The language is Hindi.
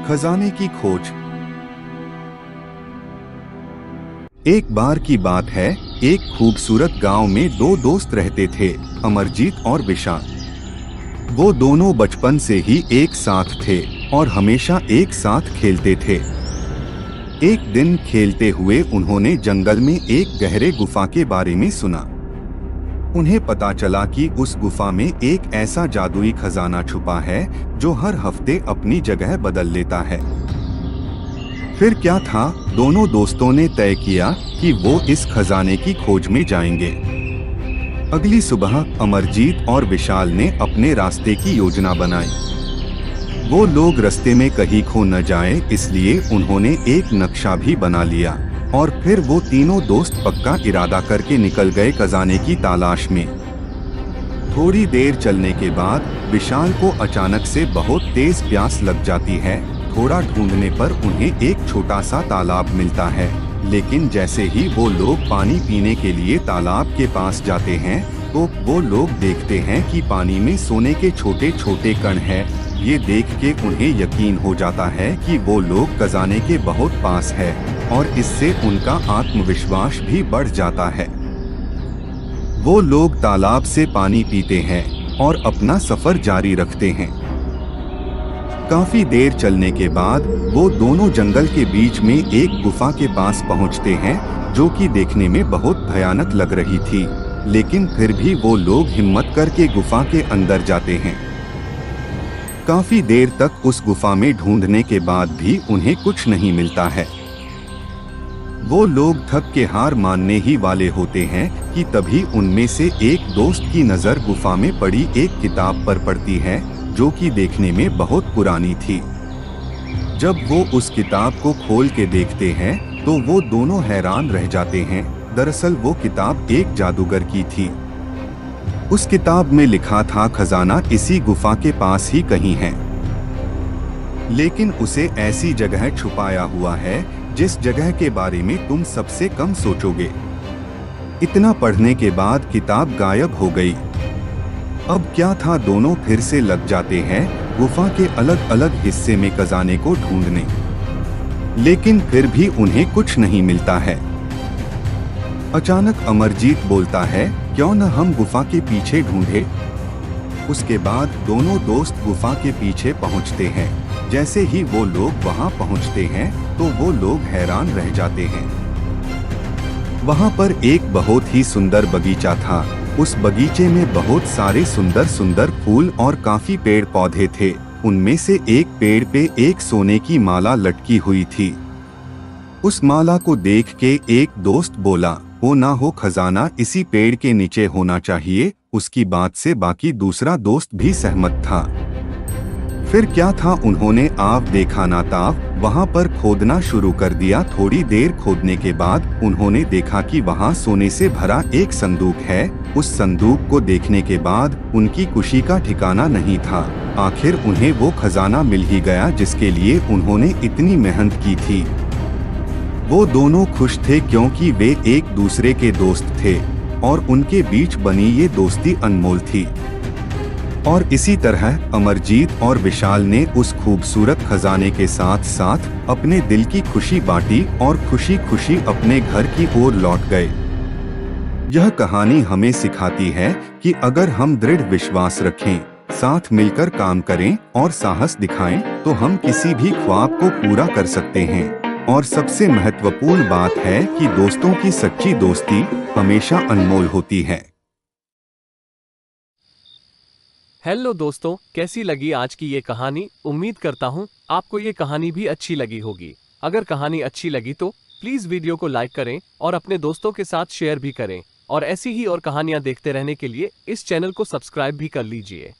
खजाने की खोज। एक बार की बात है, एक खूबसूरत गांव में दो दोस्त रहते थे, अमरजीत और विशाल। वो दोनों बचपन से ही एक साथ थे और हमेशा एक साथ खेलते थे। एक दिन खेलते हुए उन्होंने जंगल में एक गहरे गुफा के बारे में सुना। उन्हें पता चला कि उस गुफा में एक ऐसा जादुई खजाना छुपा है जो हर हफ्ते अपनी जगह बदल लेता है। फिर क्या था, दोनों दोस्तों ने तय किया कि वो इस खजाने की खोज में जाएंगे। अगली सुबह अमरजीत और विशाल ने अपने रास्ते की योजना बनाई। वो लोग रास्ते में कहीं खो न जाए, इसलिए उन्होंने एक नक्शा भी बना लिया और फिर वो तीनों दोस्त पक्का इरादा करके निकल गए खजाने की तलाश में। थोड़ी देर चलने के बाद विशाल को अचानक से बहुत तेज प्यास लग जाती है। थोड़ा ढूंढने पर उन्हें एक छोटा सा तालाब मिलता है, लेकिन जैसे ही वो लोग पानी पीने के लिए तालाब के पास जाते हैं तो वो लोग देखते हैं कि पानी में सोने के छोटे छोटे कण हैं। ये देख के उन्हें यकीन हो जाता है कि वो लोग खजाने के बहुत पास है और इससे उनका आत्मविश्वास भी बढ़ जाता है। वो लोग तालाब से पानी पीते हैं और अपना सफर जारी रखते हैं। काफी देर चलने के बाद वो दोनों जंगल के बीच में एक गुफा के पास पहुंचते हैं, जो कि देखने में बहुत भयानक लग रही थी, लेकिन फिर भी वो लोग हिम्मत करके गुफा के अंदर जाते हैं। काफी देर तक उस गुफा में ढूंढने के बाद भी उन्हें कुछ नहीं मिलता है। वो लोग थक के हार मानने ही वाले होते हैं कि तभी उनमें से एक दोस्त की नजर गुफा में पड़ी एक किताब पर पड़ती है, जो कि देखने में बहुत पुरानी थी। जब वो उस किताब को खोल के देखते हैं तो वो दोनों हैरान रह जाते हैं। दरअसल वो किताब एक जादूगर की थी। उस किताब में लिखा था खजाना इसी गुफा के पास ही कहीं है, लेकिन उसे ऐसी जगह छुपाया हुआ है जिस जगह के बारे में तुम सबसे कम सोचोगे। इतना पढ़ने के बाद किताब गायब हो गई। अब क्या था, दोनों फिर से लग जाते हैं गुफा के अलग अलग हिस्से में खजाने को ढूंढने, लेकिन फिर भी उन्हें कुछ नहीं मिलता है। अचानक अमरजीत बोलता है, क्यों न हम गुफा के पीछे ढूंढे। उसके बाद दोनों दोस्त गुफा के पीछे पहुंचते हैं। जैसे ही वो लोग वहां पहुंचते हैं तो वो लोग हैरान रह जाते हैं। वहां पर एक बहुत ही सुंदर बगीचा था। उस बगीचे में बहुत सारे सुंदर सुंदर फूल और काफी पेड़ पौधे थे। उनमें से एक पेड़ पे एक सोने की माला लटकी हुई थी। उस माला को देख के एक दोस्त बोला, वो ना हो खजाना इसी पेड़ के नीचे होना चाहिए। उसकी बात से बाकी दूसरा दोस्त भी सहमत था। फिर क्या था, उन्होंने आव देखा ना ताव वहां पर खोदना शुरू कर दिया। थोड़ी देर खोदने के बाद उन्होंने देखा कि वहां सोने से भरा एक संदूक है। उस संदूक को देखने के बाद उनकी खुशी का ठिकाना नहीं था। आखिर उन्हें वो खजाना मिल ही गया जिसके लिए उन्होंने इतनी मेहनत की थी। वो दोनों खुश थे क्योंकि वे एक दूसरे के दोस्त थे और उनके बीच बनी ये दोस्ती अनमोल थी। और इसी तरह अमरजीत और विशाल ने उस खूबसूरत खजाने के साथ साथ अपने दिल की खुशी बांटी और खुशी खुशी अपने घर की ओर लौट गए। यह कहानी हमें सिखाती है कि अगर हम दृढ़ विश्वास रखें, साथ मिलकर काम करें और साहस दिखाएं, तो हम किसी भी ख्वाब को पूरा कर सकते हैं। और सबसे महत्वपूर्ण बात है कि दोस्तों की सच्ची दोस्ती हमेशा अनमोल होती है। हेलो दोस्तों, कैसी लगी आज की ये कहानी। उम्मीद करता हूँ आपको ये कहानी भी अच्छी लगी होगी। अगर कहानी अच्छी लगी तो प्लीज वीडियो को लाइक करें और अपने दोस्तों के साथ शेयर भी करें। और ऐसी ही और कहानियां देखते रहने के लिए इस चैनल को सब्सक्राइब भी कर लीजिए।